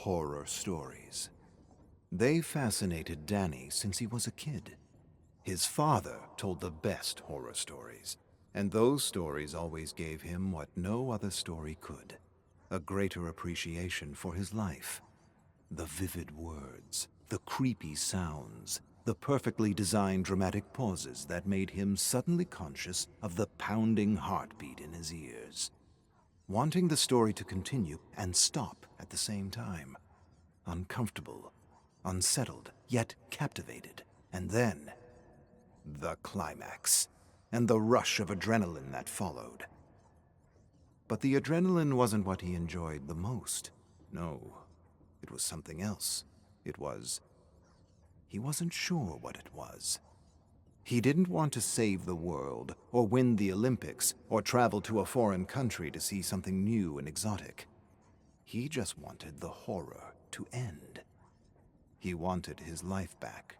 horror stories. They fascinated Danny since he was a kid. His father told the best horror stories, and those stories always gave him what no other story could: a greater appreciation for his life. The vivid words, the creepy sounds, the perfectly designed dramatic pauses that made him suddenly conscious of the pounding heartbeat in his ears, wanting the story to continue and stop at the same time. Uncomfortable, unsettled, yet captivated. And then, the climax, and the rush of adrenaline that followed. But the adrenaline wasn't what he enjoyed the most. No, it was something else. He wasn't sure what it was. He didn't want to save the world, or win the Olympics, or travel to a foreign country to see something new and exotic. He just wanted the horror to end. He wanted his life back.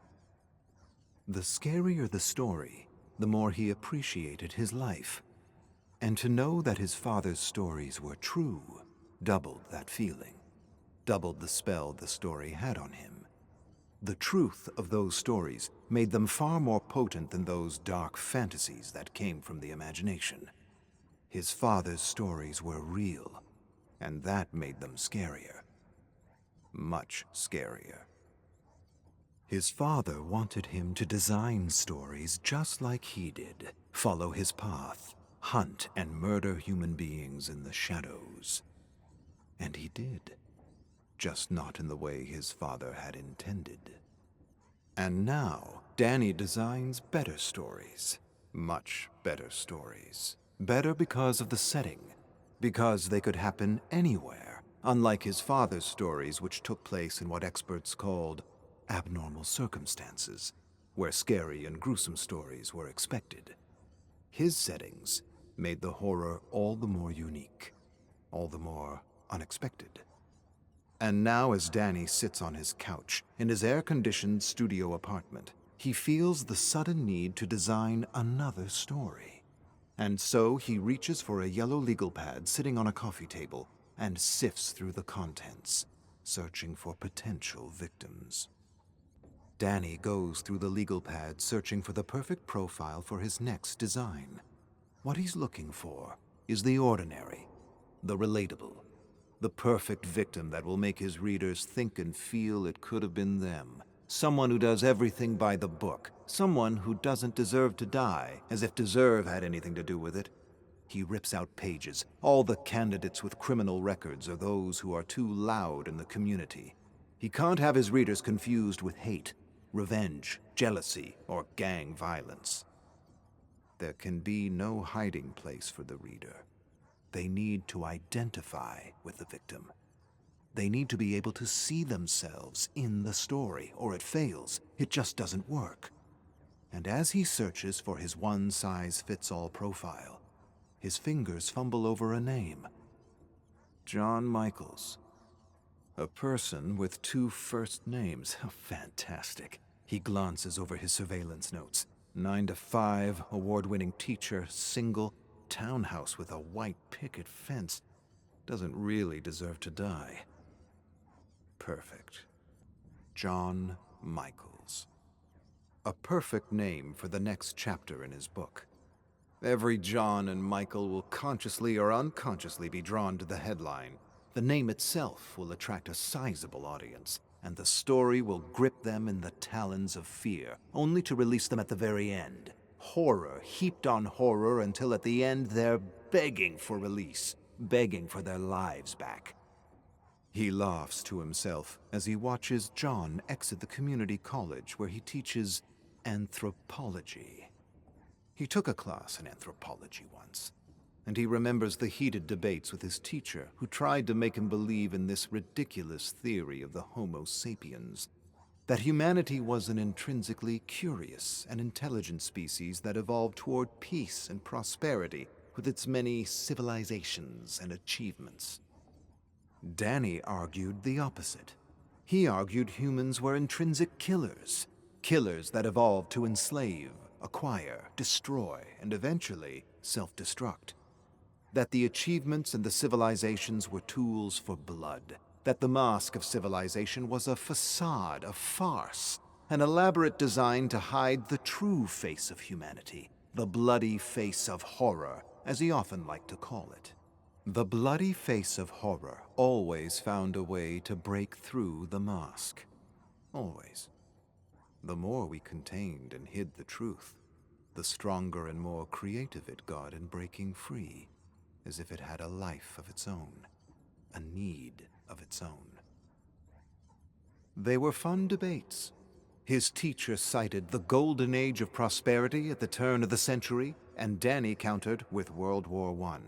The scarier the story, the more he appreciated his life. And to know that his father's stories were true doubled that feeling, doubled the spell the story had on him. The truth of those stories made them far more potent than those dark fantasies that came from the imagination. His father's stories were real, and that made them scarier. Much scarier. His father wanted him to design stories just like he did, follow his path, hunt and murder human beings in the shadows. And he did. Just not in the way his father had intended. And now, Danny designs better stories. Much better stories. Better because of the setting. Because they could happen anywhere, unlike his father's stories, which took place in what experts called abnormal circumstances, where scary and gruesome stories were expected. His settings made the horror all the more unique, all the more unexpected. And now as Danny sits on his couch in his air-conditioned studio apartment, he feels the sudden need to design another story. And so he reaches for a yellow legal pad sitting on a coffee table and sifts through the contents, searching for potential victims. Danny goes through the legal pad searching for the perfect profile for his next design. What he's looking for is the ordinary, the relatable, the perfect victim that will make his readers think and feel it could have been them. Someone who does everything by the book. Someone who doesn't deserve to die, as if deserve had anything to do with it. He rips out pages. All the candidates with criminal records are those who are too loud in the community. He can't have his readers confused with hate, revenge, jealousy, or gang violence. There can be no hiding place for the reader. They need to identify with the victim. They need to be able to see themselves in the story, or it fails. It just doesn't work. And as he searches for his one-size-fits-all profile, his fingers fumble over a name. John Michaels. A person with two first names. Fantastic. He glances over his surveillance notes. 9 to 5, award-winning teacher, single, townhouse with a white picket fence. Doesn't really deserve to die. Perfect. John Michaels. A perfect name for the next chapter in his book. Every John and Michael will consciously or unconsciously be drawn to the headline. The name itself will attract a sizable audience, and the story will grip them in the talons of fear, only to release them at the very end. Horror heaped on horror until at the end they're begging for release, begging for their lives back. He laughs to himself as he watches John exit the community college where he teaches anthropology. He took a class in anthropology once, and he remembers the heated debates with his teacher who tried to make him believe in this ridiculous theory of the Homo sapiens, that humanity was an intrinsically curious and intelligent species that evolved toward peace and prosperity with its many civilizations and achievements. Danny argued the opposite. He argued humans were intrinsic killers, killers that evolved to enslave, acquire, destroy, and eventually self-destruct. That the achievements and the civilizations were tools for blood, that the mask of civilization was a facade, a farce, an elaborate design to hide the true face of humanity, the bloody face of horror, as he often liked to call it. The bloody face of horror always found a way to break through the mask. Always. The more we contained and hid the truth, the stronger and more creative it got in breaking free, as if it had a life of its own, a need of its own. They were fun debates. His teacher cited the golden age of prosperity at the turn of the century, and Danny countered with World War I.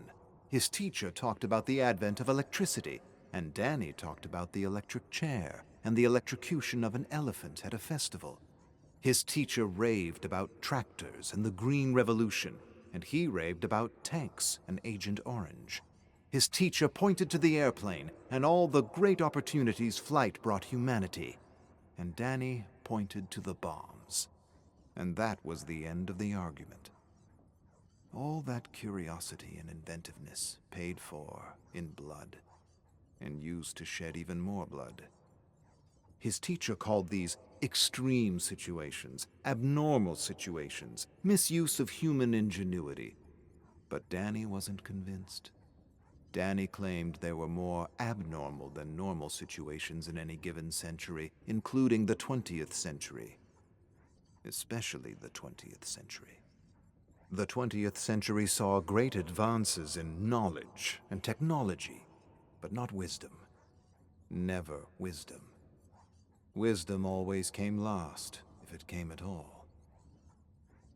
His teacher talked about the advent of electricity, and Danny talked about the electric chair and the electrocution of an elephant at a festival. His teacher raved about tractors and the Green Revolution, and he raved about tanks and Agent Orange. His teacher pointed to the airplane and all the great opportunities flight brought humanity, and Danny pointed to the bombs. And that was the end of the argument. All that curiosity and inventiveness paid for in blood, and used to shed even more blood. His teacher called these extreme situations, abnormal situations, misuse of human ingenuity. But Danny wasn't convinced. Danny claimed there were more abnormal than normal situations in any given century, including the 20th century. Especially the 20th century. The 20th century saw great advances in knowledge and technology, but not wisdom. Never wisdom. Wisdom always came last, if it came at all.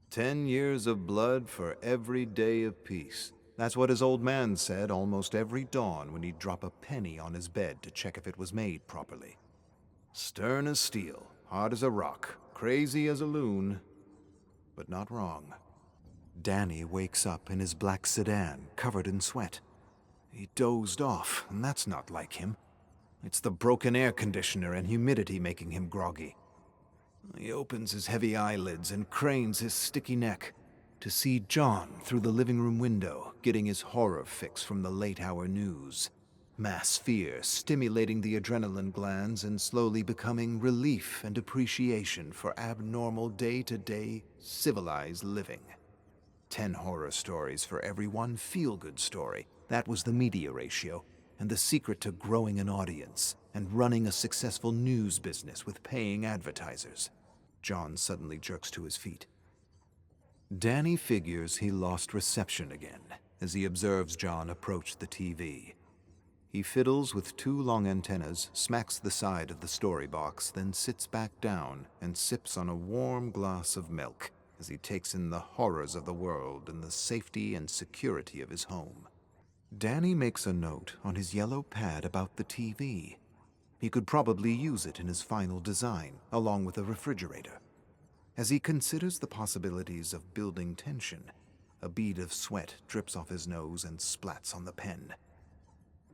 10 years of blood for every day of peace. That's what his old man said almost every dawn when he'd drop a penny on his bed to check if it was made properly. Stern as steel, hard as a rock, crazy as a loon, but not wrong. Danny wakes up in his black sedan, covered in sweat. He dozed off, and that's not like him. It's the broken air conditioner and humidity making him groggy. He opens his heavy eyelids and cranes his sticky neck to see John through the living room window, getting his horror fix from the late-hour news. Mass fear stimulating the adrenaline glands and slowly becoming relief and appreciation for abnormal day-to-day civilized living. 10 horror stories for every one feel-good story. That was the media ratio, and the secret to growing an audience and running a successful news business with paying advertisers. John suddenly jerks to his feet. Danny figures he lost reception again as he observes John approach the TV. He fiddles with 2 long antennas, smacks the side of the story box, then sits back down and sips on a warm glass of milk as he takes in the horrors of the world and the safety and security of his home. Danny makes a note on his yellow pad about the TV. He could probably use it in his final design, along with a refrigerator. As he considers the possibilities of building tension, a bead of sweat drips off his nose and splats on the pen.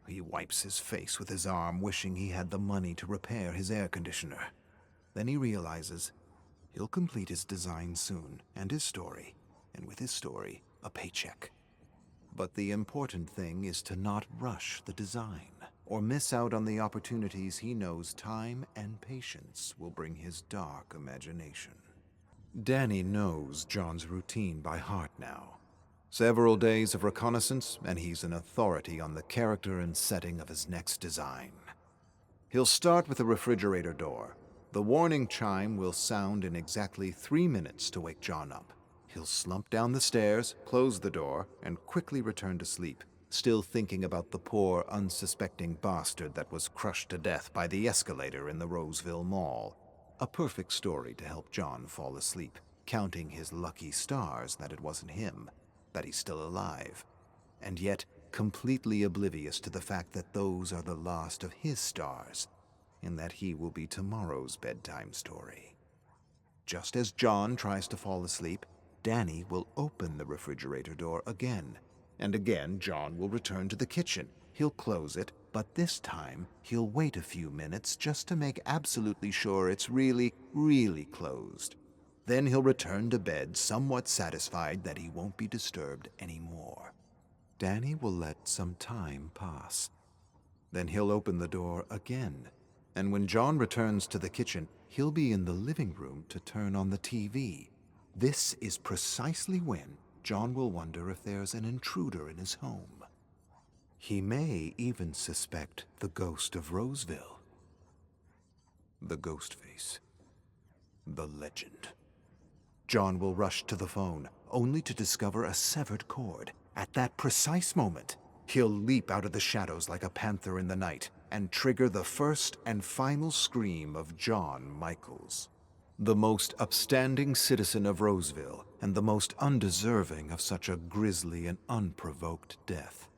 He wipes his face with his arm, wishing he had the money to repair his air conditioner. Then he realizes he'll complete his design soon, and his story, and with his story, a paycheck. But the important thing is to not rush the design, or miss out on the opportunities he knows time and patience will bring his dark imagination. Danny knows John's routine by heart now. Several days of reconnaissance, and he's an authority on the character and setting of his next design. He'll start with the refrigerator door. The warning chime will sound in exactly 3 minutes to wake John up. He'll slump down the stairs, close the door, and quickly return to sleep, still thinking about the poor, unsuspecting bastard that was crushed to death by the escalator in the Roseville Mall. A perfect story to help John fall asleep, counting his lucky stars that it wasn't him, that he's still alive, and yet completely oblivious to the fact that those are the last of his stars, and that he will be tomorrow's bedtime story. Just as John tries to fall asleep, Danny will open the refrigerator door again, and again John will return to the kitchen. He'll close it, but this time he'll wait a few minutes just to make absolutely sure it's really, really closed. Then he'll return to bed somewhat satisfied that he won't be disturbed anymore. Danny will let some time pass. Then he'll open the door again, and when John returns to the kitchen, he'll be in the living room to turn on the TV. This is precisely when John will wonder if there's an intruder in his home. He may even suspect the ghost of Roseville. The ghost face. The legend. John will rush to the phone, only to discover a severed cord. At that precise moment, he'll leap out of the shadows like a panther in the night and trigger the first and final scream of John Michaels, the most upstanding citizen of Roseville and the most undeserving of such a grisly and unprovoked death.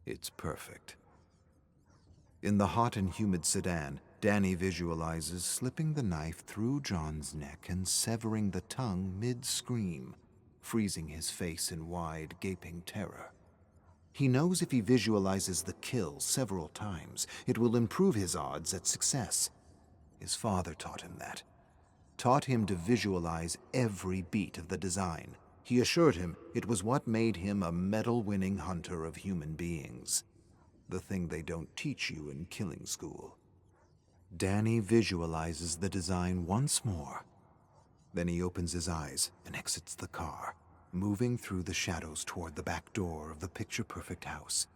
It's perfect. In the hot and humid sedan, Danny visualizes slipping the knife through John's neck and severing the tongue mid-scream, freezing his face in wide, gaping terror. He knows if he visualizes the kill several times, it will improve his odds at success. His father taught him that. Taught him to visualize every beat of the design. He assured him it was what made him a medal-winning hunter of human beings. The thing they don't teach you in killing school. Danny visualizes the design once more. Then he opens his eyes and exits the car, moving through the shadows toward the back door of the picture-perfect house.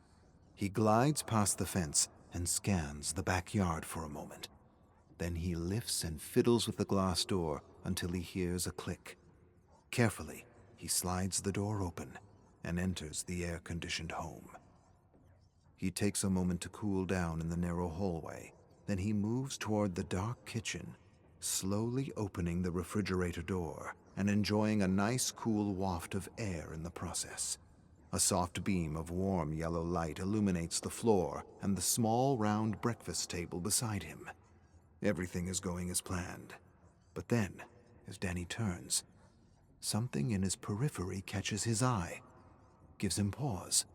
He glides past the fence and scans the backyard for a moment. Then he lifts and fiddles with the glass door until he hears a click. Carefully, he slides the door open and enters the air-conditioned home. He takes a moment to cool down in the narrow hallway. Then he moves toward the dark kitchen, slowly opening the refrigerator door and enjoying a nice cool waft of air in the process. A soft beam of warm yellow light illuminates the floor and the small round breakfast table beside him. Everything is going as planned. But then, as Danny turns, something in his periphery catches his eye, gives him pause.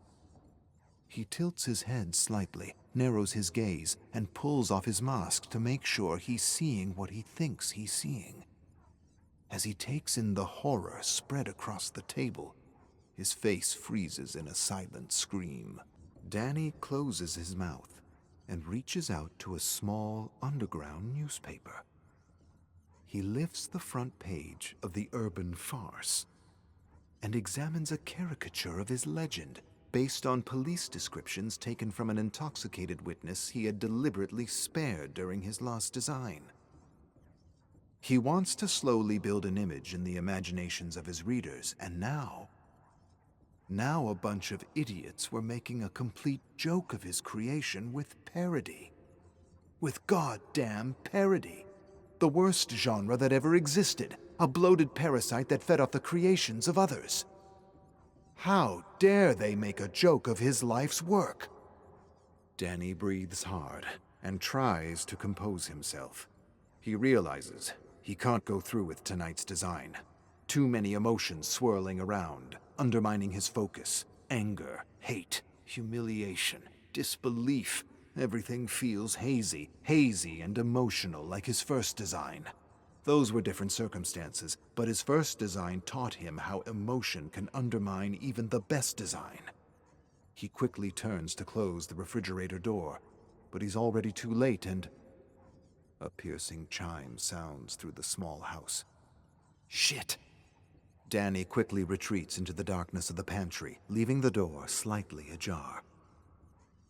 He tilts his head slightly, narrows his gaze, and pulls off his mask to make sure he's seeing what he thinks he's seeing. As he takes in the horror spread across the table, his face freezes in a silent scream. Danny closes his mouth and reaches out to a small underground newspaper. He lifts the front page of the Urban Farce and examines a caricature of his legend based on police descriptions taken from an intoxicated witness he had deliberately spared during his last design. He wants to slowly build an image in the imaginations of his readers, and now a bunch of idiots were making a complete joke of his creation with parody. With goddamn parody. The worst genre that ever existed, a bloated parasite that fed off the creations of others. How dare they make a joke of his life's work? Danny breathes hard and tries to compose himself. He realizes he can't go through with tonight's design. Too many emotions swirling around, undermining his focus. Anger, hate, humiliation, disbelief. Everything feels hazy and emotional like his first design. Those were different circumstances, but his first design taught him how emotion can undermine even the best design. He quickly turns to close the refrigerator door, but he's already too late and... A piercing chime sounds through the small house. Shit! Danny quickly retreats into the darkness of the pantry, leaving the door slightly ajar.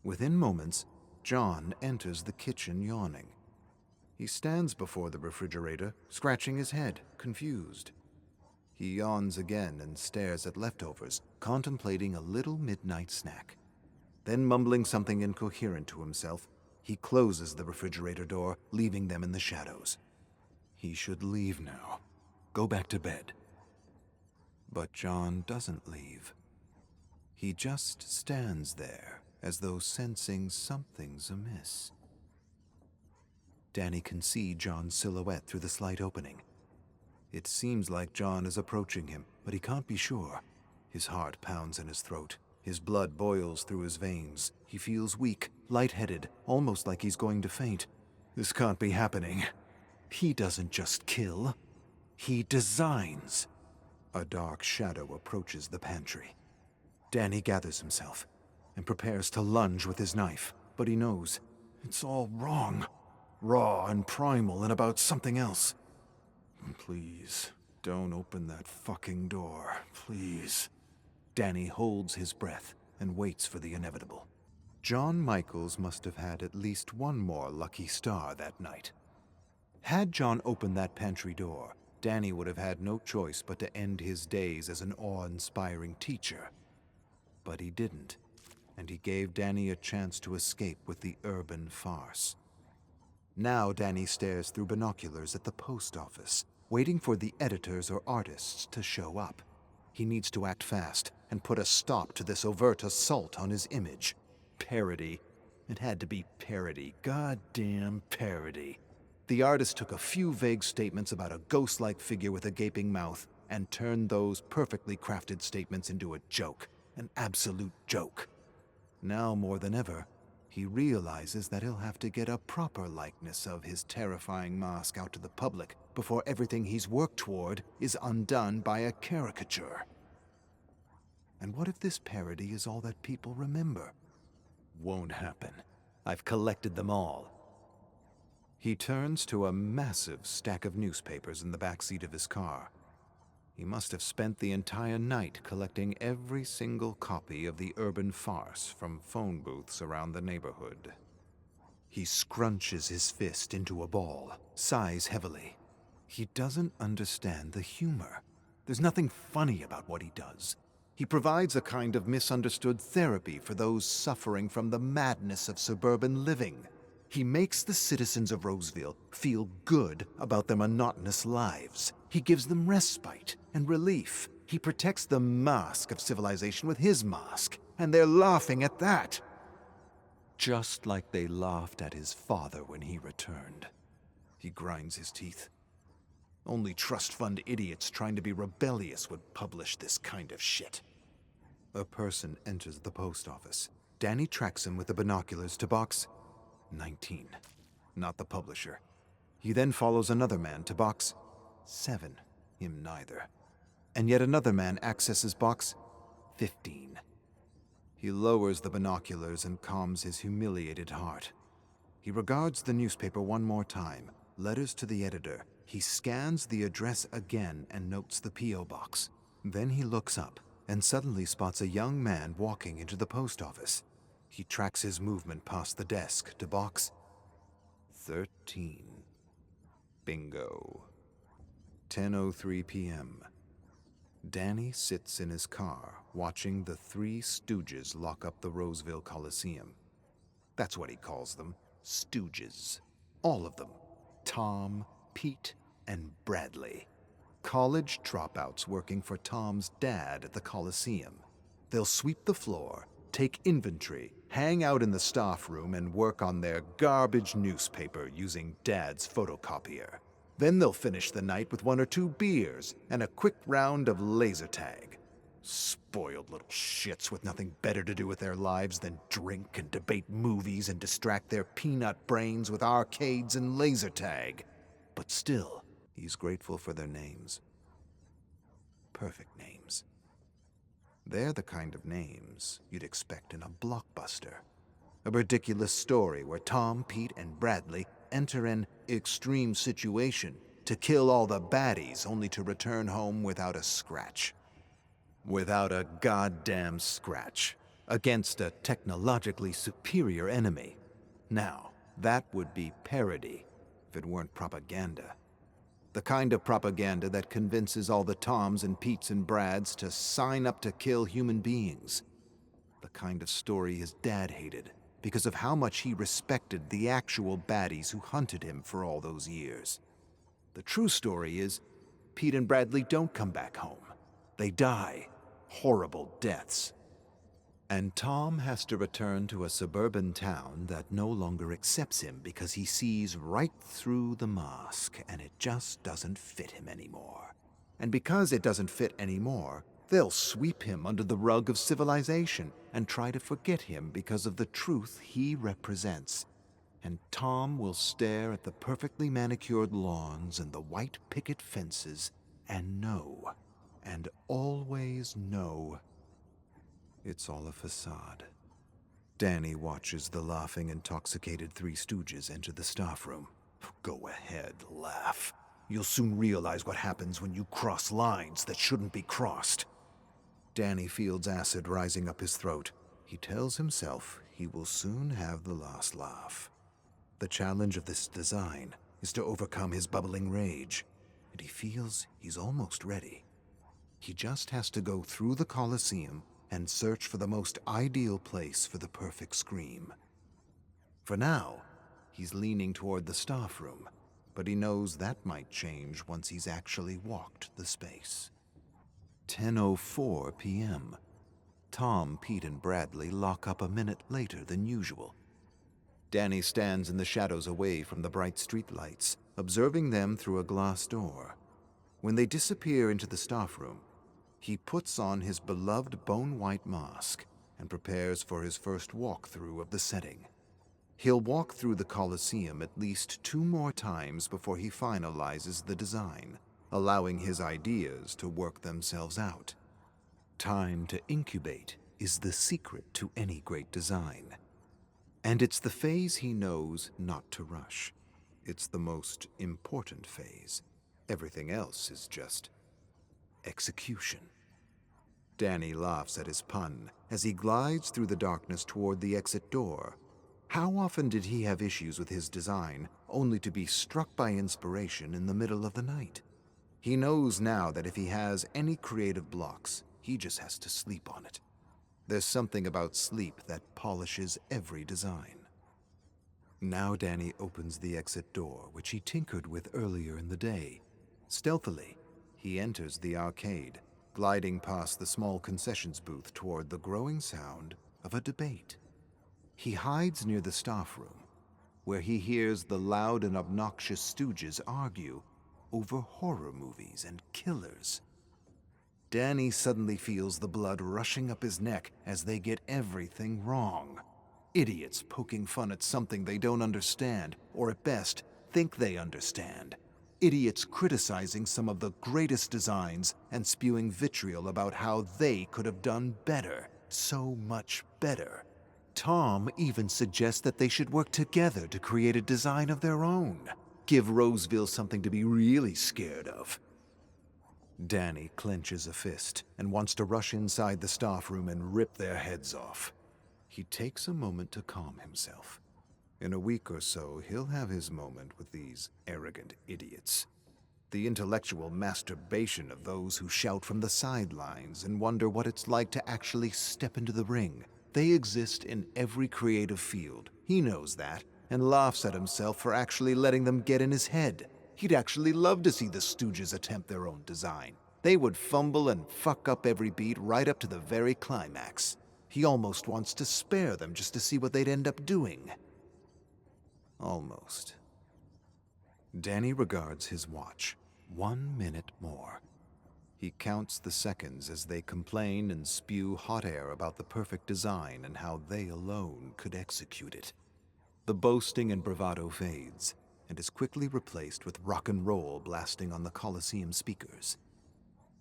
Within moments, John enters the kitchen yawning. He stands before the refrigerator, scratching his head, confused. He yawns again and stares at leftovers, contemplating a little midnight snack. Then, mumbling something incoherent to himself, he closes the refrigerator door, leaving them in the shadows. He should leave now. Go back to bed. But John doesn't leave. He just stands there, as though sensing something's amiss. Danny can see John's silhouette through the slight opening. It seems like John is approaching him, but he can't be sure. His heart pounds in his throat. His blood boils through his veins. He feels weak, lightheaded, almost like he's going to faint. This can't be happening. He doesn't just kill. He designs. A dark shadow approaches the pantry. Danny gathers himself and prepares to lunge with his knife. but he knows it's all wrong. Raw and primal and about something else. Please, don't open that fucking door. Please. Danny holds his breath and waits for the inevitable. John Michaels must have had at least one more lucky star that night. Had John opened that pantry door, Danny would have had no choice but to end his days as an awe-inspiring teacher. But he didn't, and he gave Danny a chance to escape with the urban farce. Now Danny stares through binoculars at the post office, waiting for the editors or artists to show up. He needs to act fast and put a stop to this overt assault on his image. Parody. It had to be parody. Goddamn parody. The artist took a few vague statements about a ghost-like figure with a gaping mouth and turned those perfectly crafted statements into a joke. An absolute joke. Now more than ever, he realizes that he'll have to get a proper likeness of his terrifying mask out to the public before everything he's worked toward is undone by a caricature. And what if this parody is all that people remember? Won't happen. I've collected them all. He turns to a massive stack of newspapers in the back seat of his car. He must have spent the entire night collecting every single copy of the urban farce from phone booths around the neighborhood. He scrunches his fist into a ball, sighs heavily. He doesn't understand the humor. There's nothing funny about what he does. He provides a kind of misunderstood therapy for those suffering from the madness of suburban living. He makes the citizens of Roseville feel good about their monotonous lives. He gives them respite and relief. He protects the mask of civilization with his mask, and they're laughing at that. Just like they laughed at his father when he returned. He grinds his teeth. Only trust fund idiots trying to be rebellious would publish this kind of shit. A person enters the post office. Danny tracks him with the binoculars to box 19, not the publisher. He then follows another man to box 7, him neither. And yet another man accesses box 15. He lowers the binoculars and calms his humiliated heart. He regards the newspaper one more time, letters to the editor. He scans the address again and notes the P.O. box. Then he looks up and suddenly spots a young man walking into the post office. He tracks his movement past the desk to box 13. Bingo. 10:03 p.m. Danny sits in his car watching the Three Stooges lock up the Roseville Coliseum. That's what he calls them, Stooges. All of them. Tom, Pete, and Bradley. College dropouts working for Tom's dad at the Coliseum. They'll sweep the floor, take inventory, hang out in the staff room, and work on their garbage newspaper using Dad's photocopier. Then they'll finish the night with 1 or 2 beers and a quick round of laser tag. Spoiled little shits with nothing better to do with their lives than drink and debate movies and distract their peanut brains with arcades and laser tag. But still, he's grateful for their names. Perfect names. They're the kind of names you'd expect in a blockbuster. A ridiculous story where Tom, Pete, and Bradley enter an extreme situation to kill all the baddies only to return home without a scratch. Without a goddamn scratch. Against a technologically superior enemy. Now, that would be parody if it weren't propaganda. The kind of propaganda that convinces all the Toms and Petes and Brads to sign up to kill human beings. The kind of story his dad hated because of how much he respected the actual baddies who hunted him for all those years. The true story is, Pete and Bradley don't come back home. They die. Horrible deaths. And Tom has to return to a suburban town that no longer accepts him because he sees right through the mask and it just doesn't fit him anymore. And because it doesn't fit anymore, they'll sweep him under the rug of civilization and try to forget him because of the truth he represents. And Tom will stare at the perfectly manicured lawns and the white picket fences and know, and always know, it's all a facade. Danny watches the laughing, intoxicated Three Stooges enter the staff room. Go ahead, laugh. You'll soon realize what happens when you cross lines that shouldn't be crossed. Danny feels acid rising up his throat. He tells himself he will soon have the last laugh. The challenge of this design is to overcome his bubbling rage, and he feels he's almost ready. He just has to go through the coliseum and search for the most ideal place for the perfect scream. For now, he's leaning toward the staff room, but he knows that might change once he's actually walked the space. 10:04 p.m. Tom, Pete, and Bradley lock up a minute later than usual. Danny stands in the shadows away from the bright streetlights, observing them through a glass door. When they disappear into the staff room, he puts on his beloved bone-white mask and prepares for his first walkthrough of the setting. He'll walk through the Coliseum at least 2 more times before he finalizes the design, allowing his ideas to work themselves out. Time to incubate is the secret to any great design. And it's the phase he knows not to rush. It's the most important phase. Everything else is just execution. Danny laughs at his pun as he glides through the darkness toward the exit door. How often did he have issues with his design, only to be struck by inspiration in the middle of the night? He knows now that if he has any creative blocks, he just has to sleep on it. There's something about sleep that polishes every design. Now Danny opens the exit door, which he tinkered with earlier in the day. Stealthily, he enters the arcade, gliding past the small concessions booth toward the growing sound of a debate. He hides near the staff room, where he hears the loud and obnoxious Stooges argue over horror movies and killers. Danny suddenly feels the blood rushing up his neck as they get everything wrong. Idiots poking fun at something they don't understand, or at best, think they understand. Idiots criticizing some of the greatest designs and spewing vitriol about how they could have done better, so much better. Tom even suggests that they should work together to create a design of their own. Give Roseville something to be really scared of. Danny clenches a fist and wants to rush inside the staff room and rip their heads off. He takes a moment to calm himself. In a week or so, he'll have his moment with these arrogant idiots. The intellectual masturbation of those who shout from the sidelines and wonder what it's like to actually step into the ring. They exist in every creative field. He knows that, and laughs at himself for actually letting them get in his head. He'd actually love to see the Stooges attempt their own design. They would fumble and fuck up every beat right up to the very climax. He almost wants to spare them just to see what they'd end up doing. Almost. Danny regards his watch. 1 minute more. He counts the seconds as they complain and spew hot air about the perfect design and how they alone could execute it. The boasting and bravado fades, and is quickly replaced with rock and roll blasting on the Coliseum speakers.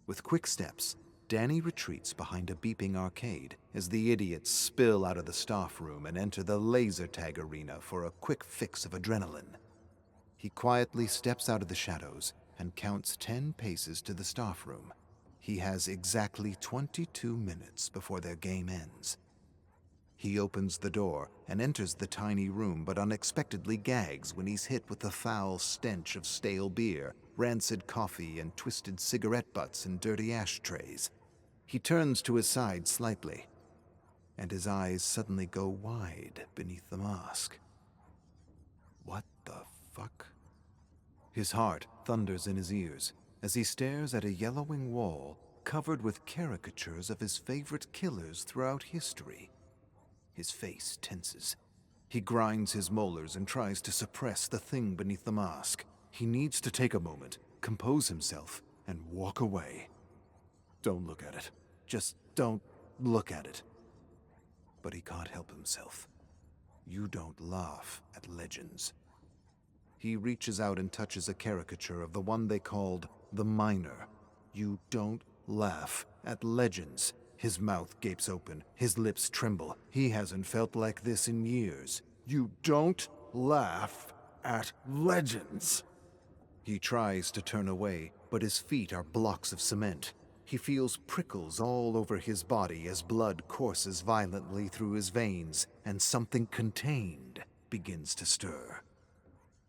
With quick steps, Danny retreats behind a beeping arcade as the idiots spill out of the staff room and enter the laser tag arena for a quick fix of adrenaline. He quietly steps out of the shadows and counts 10 paces to the staff room. He has exactly 22 minutes before their game ends. He opens the door and enters the tiny room, but unexpectedly gags when he's hit with the foul stench of stale beer, rancid coffee, and twisted cigarette butts and dirty ashtrays. He turns to his side slightly, and his eyes suddenly go wide beneath the mask. What the fuck? His heart thunders in his ears as he stares at a yellowing wall covered with caricatures of his favorite killers throughout history. His face tenses. He grinds his molars and tries to suppress the thing beneath the mask. He needs to take a moment, compose himself, and walk away. Don't look at it. Just don't look at it. But he can't help himself. You don't laugh at legends. He reaches out and touches a caricature of the one they called the Miner. You don't laugh at legends. His mouth gapes open, his lips tremble. He hasn't felt like this in years. You don't laugh at legends. He tries to turn away, but his feet are blocks of cement. He feels prickles all over his body as blood courses violently through his veins, and something contained begins to stir.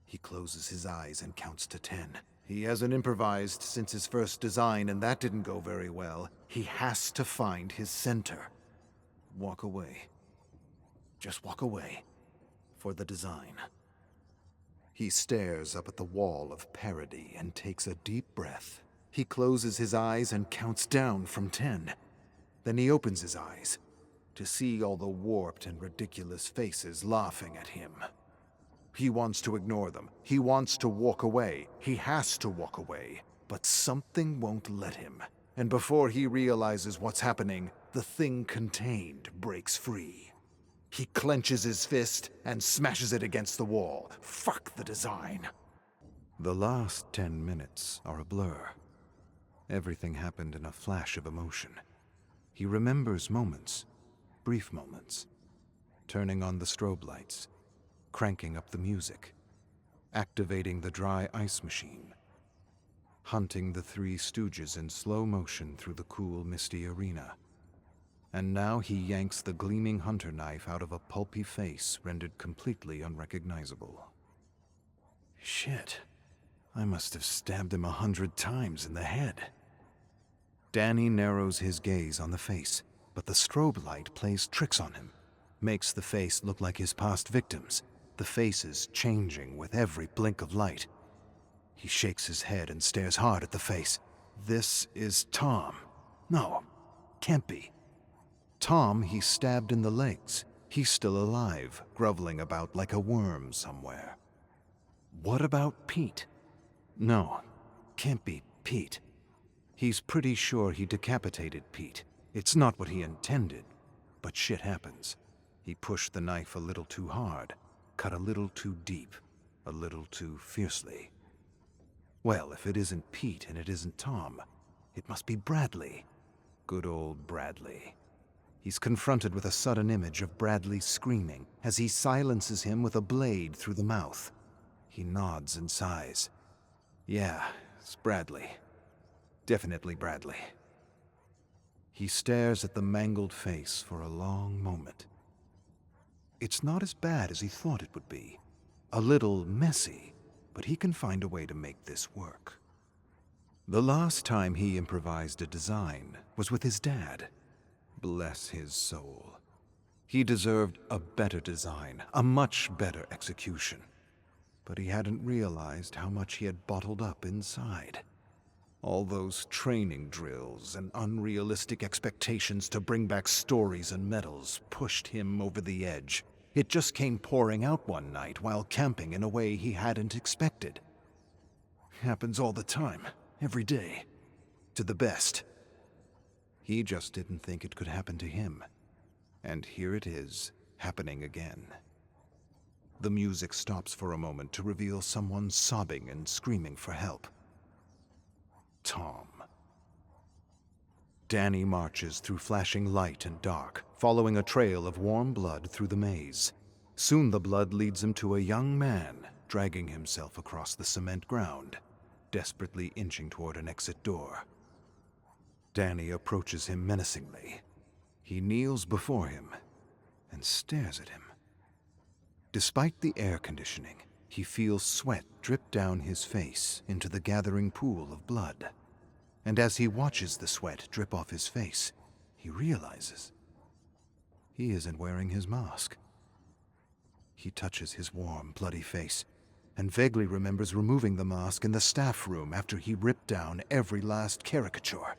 He closes his eyes and counts to 10. He hasn't improvised since his first design, and that didn't go very well. He has to find his center. Walk away. Just walk away. For the design. He stares up at the wall of parody and takes a deep breath. He closes his eyes and counts down from 10. Then he opens his eyes to see all the warped and ridiculous faces laughing at him. He wants to ignore them. He wants to walk away. He has to walk away. But something won't let him. And before he realizes what's happening, the thing contained breaks free. He clenches his fist and smashes it against the wall. Fuck the design. The last 10 minutes are a blur. Everything happened in a flash of emotion. He remembers moments, brief moments. Turning on the strobe lights, cranking up the music, activating the dry ice machine, hunting the Three Stooges in slow motion through the cool, misty arena. And now he yanks the gleaming hunter knife out of a pulpy face rendered completely unrecognizable. Shit. I must have stabbed him 100 times in the head. Danny narrows his gaze on the face, but the strobe light plays tricks on him, makes the face look like his past victims, the faces changing with every blink of light. He shakes his head and stares hard at the face. This is Tom. No, can't be. Tom he stabbed in the legs. He's still alive, groveling about like a worm somewhere. What about Pete? No, can't be Pete. He's pretty sure he decapitated Pete. It's not what he intended, but shit happens. He pushed the knife a little too hard, cut a little too deep, a little too fiercely. Well, if it isn't Pete and it isn't Tom, it must be Bradley. Good old Bradley. He's confronted with a sudden image of Bradley screaming as he silences him with a blade through the mouth. He nods and sighs. Yeah, it's Bradley. Definitely Bradley. He stares at the mangled face for a long moment. It's not as bad as he thought it would be. A little messy, but he can find a way to make this work. The last time he improvised a design was with his dad. Bless his soul. He deserved a better design, a much better execution. But he hadn't realized how much he had bottled up inside. All those training drills and unrealistic expectations to bring back stories and medals pushed him over the edge. It just came pouring out one night while camping in a way he hadn't expected. Happens all the time, every day. To the best. He just didn't think it could happen to him. And here it is, happening again. The music stops for a moment to reveal someone sobbing and screaming for help. Tom. Danny marches through flashing light and dark, following a trail of warm blood through the maze. Soon the blood leads him to a young man, dragging himself across the cement ground, desperately inching toward an exit door. Danny approaches him menacingly. He kneels before him and stares at him. Despite the air conditioning, he feels sweat drip down his face into the gathering pool of blood. And as he watches the sweat drip off his face, he realizes he isn't wearing his mask. He touches his warm, bloody face and vaguely remembers removing the mask in the staff room after he ripped down every last caricature.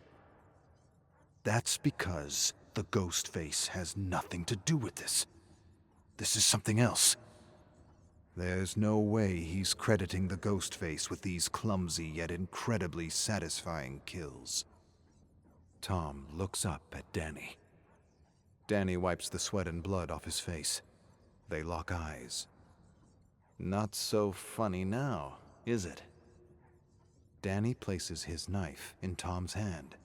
That's because the ghost face has nothing to do with this. This is something else. There's no way he's crediting the ghost face with these clumsy yet incredibly satisfying kills. Tom looks up at Danny. Danny wipes the sweat and blood off his face. They lock eyes. Not so funny now, is it? Danny places his knife in Tom's hand.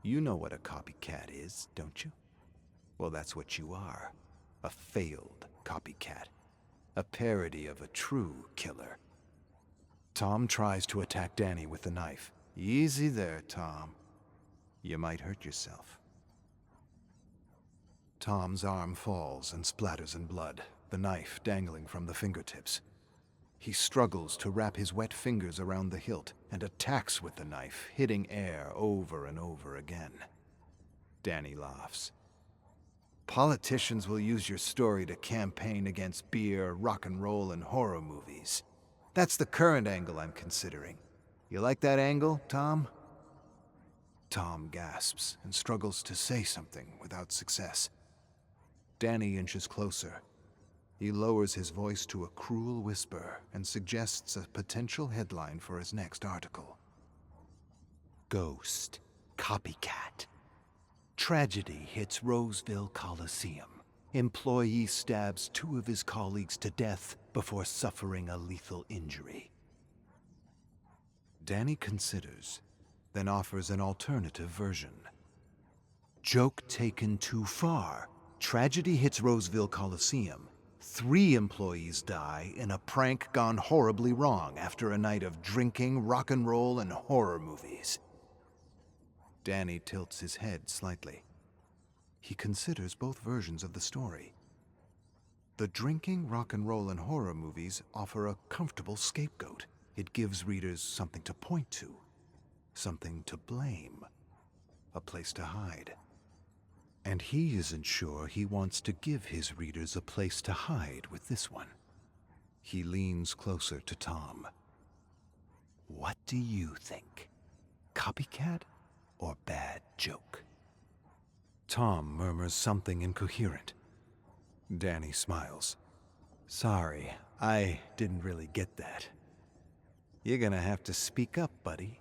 You know what a copycat is, don't you? Well, that's what you are. A failed copycat. A parody of a true killer. Tom tries to attack Danny with the knife. Easy there, Tom. You might hurt yourself. Tom's arm falls and splatters in blood, the knife dangling from the fingertips. He struggles to wrap his wet fingers around the hilt and attacks with the knife, hitting air over and over again. Danny laughs. Politicians will use your story to campaign against beer, rock and roll, and horror movies. That's the current angle I'm considering. You like that angle, Tom? Tom gasps and struggles to say something without success. Danny inches closer. He lowers his voice to a cruel whisper and suggests a potential headline for his next article. Ghost Copycat. Tragedy hits Roseville Coliseum. Employee stabs 2 of his colleagues to death before suffering a lethal injury. Danny considers, then offers an alternative version. Joke taken too far. Tragedy hits Roseville Coliseum. 3 employees die in a prank gone horribly wrong after a night of drinking, rock and roll, and horror movies. Danny tilts his head slightly. He considers both versions of the story. The drinking, rock and roll, and horror movies offer a comfortable scapegoat. It gives readers something to point to, something to blame, a place to hide. And he isn't sure he wants to give his readers a place to hide with this one. He leans closer to Tom. What do you think? Copycat or bad joke? Tom murmurs something incoherent. Danny smiles. Sorry, I didn't really get that. You're gonna have to speak up, buddy.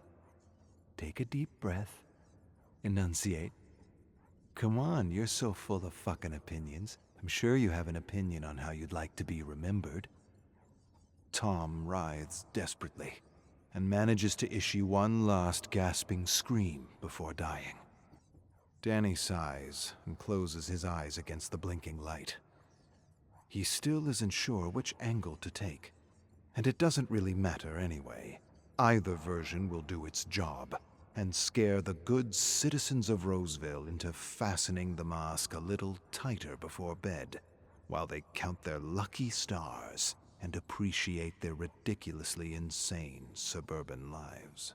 Take a deep breath. Enunciate. Come on, you're so full of fucking opinions. I'm sure you have an opinion on how you'd like to be remembered. Tom writhes desperately and manages to issue one last gasping scream before dying. Danny sighs and closes his eyes against the blinking light. He still isn't sure which angle to take, and it doesn't really matter anyway. Either version will do its job and scare the good citizens of Roseville into fastening the mask a little tighter before bed, while they count their lucky stars and appreciate their ridiculously insane suburban lives.